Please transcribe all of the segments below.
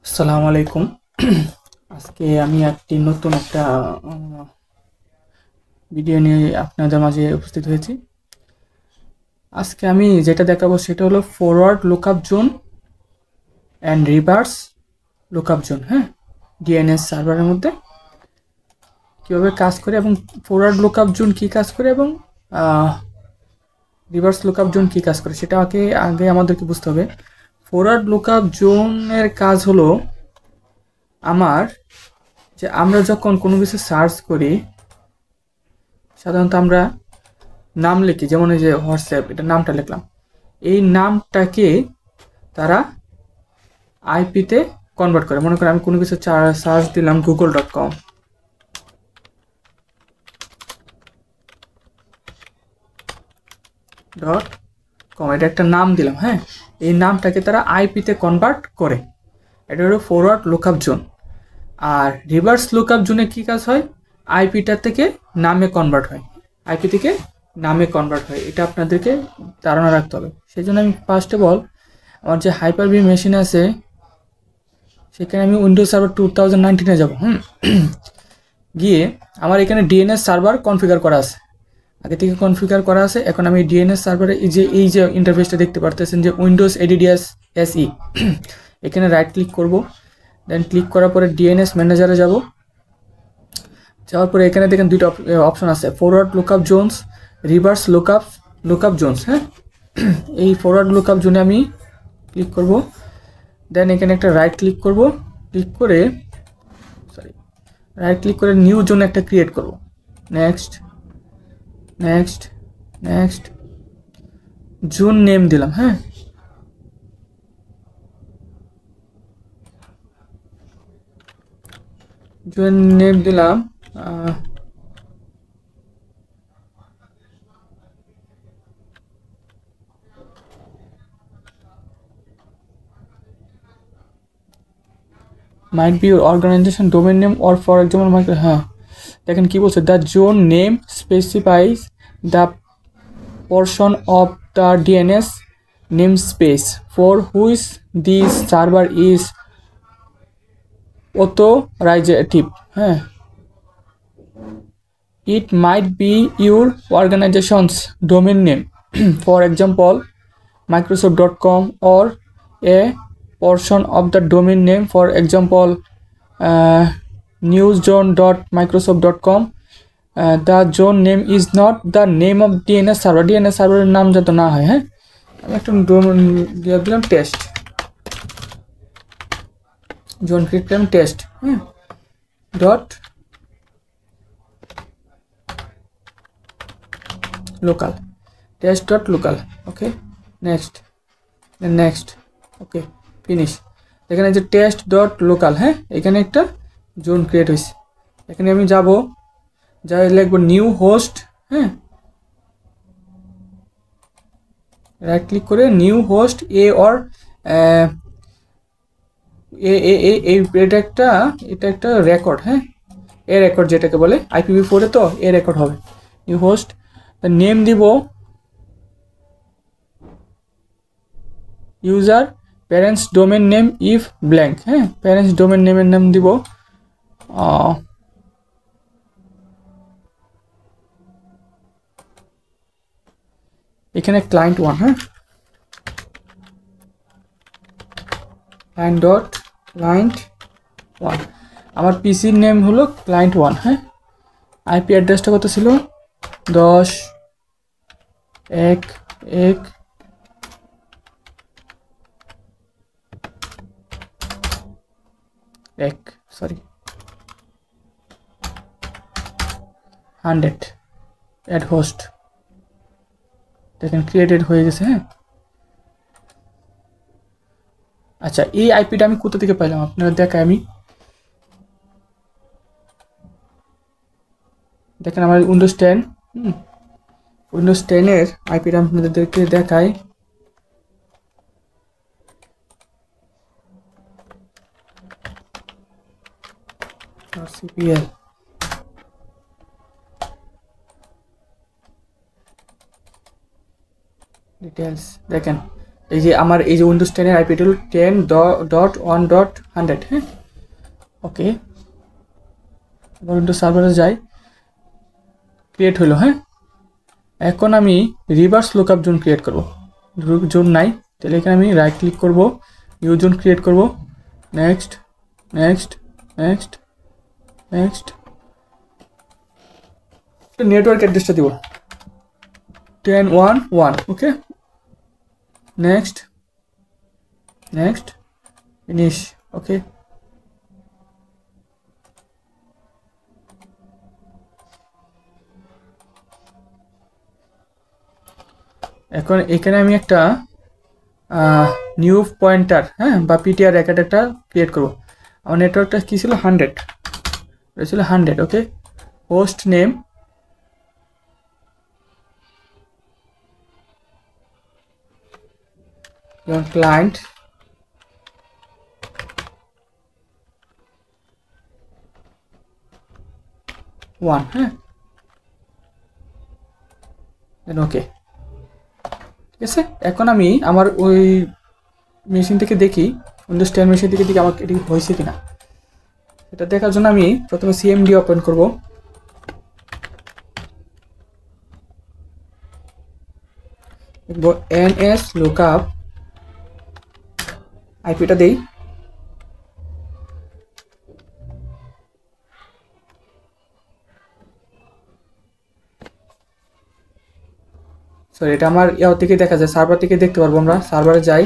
আসসালামু আলাইকুম। আজকে আমি নতুন একটা ভিডিও নিয়ে আপনাদের মাঝে উপস্থিত হয়েছি। আজকে আমি যেটা দেখাবো সেটা হলো forward lookup zone and reverse lookup zone. হ্যাঁ, ডিএনএস সার্ভারের মধ্যে কীভাবে কাজ করে এবং ফরওয়ার্ড লুকআপ জোন কী কাজ করে এবং রিভার্স লুকআপ জোন কী কাজ করে সেটা আগে আমাদেরকে বুঝতে হবে। ফরওয়ার্ড লুকআপ জোনের কাজ হলো আমরা যখন কোনো কিছু সার্চ করি, সাধারণত আমরা নাম লিখি, যেমন এই যে হোয়াটসঅ্যাপ, এটা নামটা লিখলাম, এই নামটাকে তারা আইপিতে কনভার্ট করে। মনে করেন আমি কোনো কিছু সার্চ দিলাম google.com, এটা একটা নাম দিলাম। হ্যাঁ, এই নামটাকে তারা আইপিতে কনভার্ট করে, এটা হলো ফরওয়ার্ড লুকআপ জোন। আর রিভার্স লুকআপ জোনে কী কাজ হয়, আইপিটা থেকে নামে কনভার্ট হয়, আইপি থেকে নামে কনভার্ট হয়। এটা আপনাদেরকে ধারণা রাখতে হবে। সেই জন্য আমি ফার্স্ট অফ অল আমার যে হাইপার-ভি মেশিন আছে সেখানে আমি উইন্ডোজ সার্ভার 2019-এ যাব। গিয়ে আমার এখানে ডিএনএস সার্ভার কনফিগার করা আছে, আগে থেকে কনফিগার করা আছে। এখন আমি ডিএনএস সার্ভারে এই যে ইন্টারফেসটা দেখতে পারতেছেন যে উইন্ডোজ এডিডিএস এসই, এখানে রাইট ক্লিক করব। দেন ক্লিক করার পরে ডিএনএস ম্যানেজারে যাওয়ার পরে এখানে দেখেন দুইটা অপশন আছে, forward lookup zones, reverse lookup zones. হ্যাঁ, এই ফরওয়ার্ড লুকআপ জোনে আমি ক্লিক করব। দেন এখানে একটা রাইট ক্লিক করব, রাইট ক্লিক করে নিউ জোন একটা ক্রিয়েট করব। Next next next zone name দিলাম। হ্যাঁ, জোন নেম দিলাম might be your organization domain name or for example হ্যাঁ, দেখেন কি বলছে, the zone name specifies the portion of the DNS namespace for which this server is authoritative. হ্যাঁ, it might be your organization's domain name for example microsoft.com or a portion of the domain name for example newszone.microsoft.com. The zone name is not the name of DNS server. DNS সার্ভারের নাম যাতে না হয়। হ্যাঁ, আমি একটা দিয়ে দিলাম টেস্ট, জোন ক্রিয়েট করলাম টেস্ট। হ্যাঁ, dot local, test dot local. Okay, next next okay, finish. এখানে যে টেস্ট ডট লোকাল, হ্যাঁ, এখানে একটা জোন ক্রিয়েট হয়েছে। এখানে আমি যাব, যাই লিখবো নিউ হোস্ট। হ্যাঁ, রাইট ক্লিক করে নিউ হোস্ট এ অর এটা একটা রেকর্ড। হ্যাঁ, এ রেকর্ড যেটাকে বলে IPv4-এ, তো এ রেকর্ড হবে। নিউ হোস্ট, নেম দিব user parents domain name if blank. হ্যাঁ, প্যারেন্টস ডোমেন নেমের নাম দিব এখানে ক্লায়েন্ট 1। হ্যাঁ, ক্লায়েন্ট 1, আমার পিসির নেম হলো ক্লায়েন্ট 1। হ্যাঁ, আইপি অ্যাড্রেসটা কত ছিল, 10.1.1 100 অ্যাড হোস্ট। দেখেন ক্রিয়েটেড হয়ে গেছে। হ্যাঁ, আচ্ছা, এই আইপিটা আমি কোথা থেকে পাইলাম আপনারা দেখায়। আমি দেখেন আমার উইন্ডোজ 10, উইন্ডোজ 10-এর আইপিটা আপনাদেরকে দেখাই। সিপিএল ডিটেলস, দেখেন এই যে আমার এই যে উইন্ডোজ 10 এর আইপি হলো 10.1.100 হ্যাঁ ওকে এবার উইন্ডোজ সার্ভারে যাই ক্রিয়েট হলো হ্যাঁ এখন আমি রিভার্স লুকআপ জোন ক্রিয়েট করব জোন নাই তাহলে এখানে আমি রাইট ক্লিক করব নিউ জোন ক্রিয়েট করব next next next next network অ্যাড্রেসটা দিব 10.1.1 ওকে নেক্সট নেক্সট ফিনিশ ওকে এখন এখানে আমি একটা নিউ পয়েন্টার হ্যাঁ বা পিটিআর রেকর্ড একটা ক্রিয়েট করব আমার নেটওয়ার্কটা কী ছিল 100 এটা ছিল 100 ওকে হোস্ট নেম ক্লায়েন্ট ওয়ান হ্যাঁ ওকে ঠিক আছে এখন আমি আমার ওই মেশিন থেকে দেখি উইন্ডোজ 10 মেশিন থেকে দেখি আমার এটি হয়েছে কিনা এটা দেখার জন্য আমি প্রথমে সিএমডি ওপেন করব লিখব এনএস লুকআপ আইপিটা দেই সরি এটা আমার ইয়ার থেকে দেখা যায় সার্ভার থেকে দেখতে পারবো আমরা সার্ভারে যাই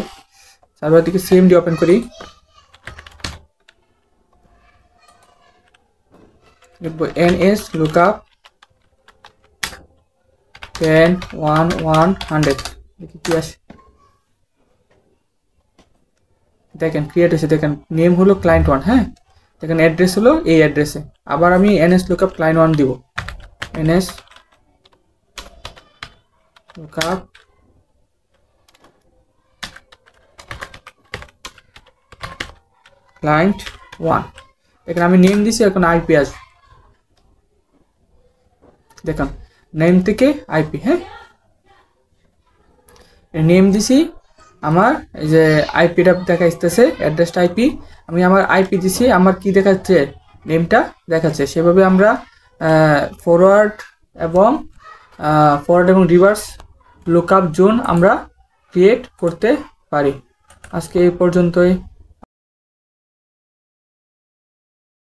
সার্ভার থেকে সিএমডি ওপেন করি লিখব এনএস লুকআপ 10.1.100 দেখি কি আসে দেখেন ক্রিয়েট হয়েছে দেখেন নেম হলো ক্লায়েন্ট 1 হ্যাঁ দেখেন অ্যাড্রেস হলো এই অ্যাড্রেসে আবার আমি এনএস লুকআপ ক্লায়েন্ট 1 দিব এনএস লুকআপ ক্লায়েন্ট 1 এখানে আমি নেম দিছি এখন আইপি আসবে দেখুন নেম থেকে আইপি হ্যাঁ নেম দিছি আমার এই যে আইপিটা দেখাইতেছে অ্যাড্রেসটা আইপি আমি আমার আইপি দিছি আমার কি দেখাচ্ছে নেমটা দেখাচ্ছে সেভাবে আমরা ফরওয়ার্ড এবং রিভার্স লুকআপ জোন আমরা ক্রিয়েট করতে পারি আজকে এই পর্যন্তই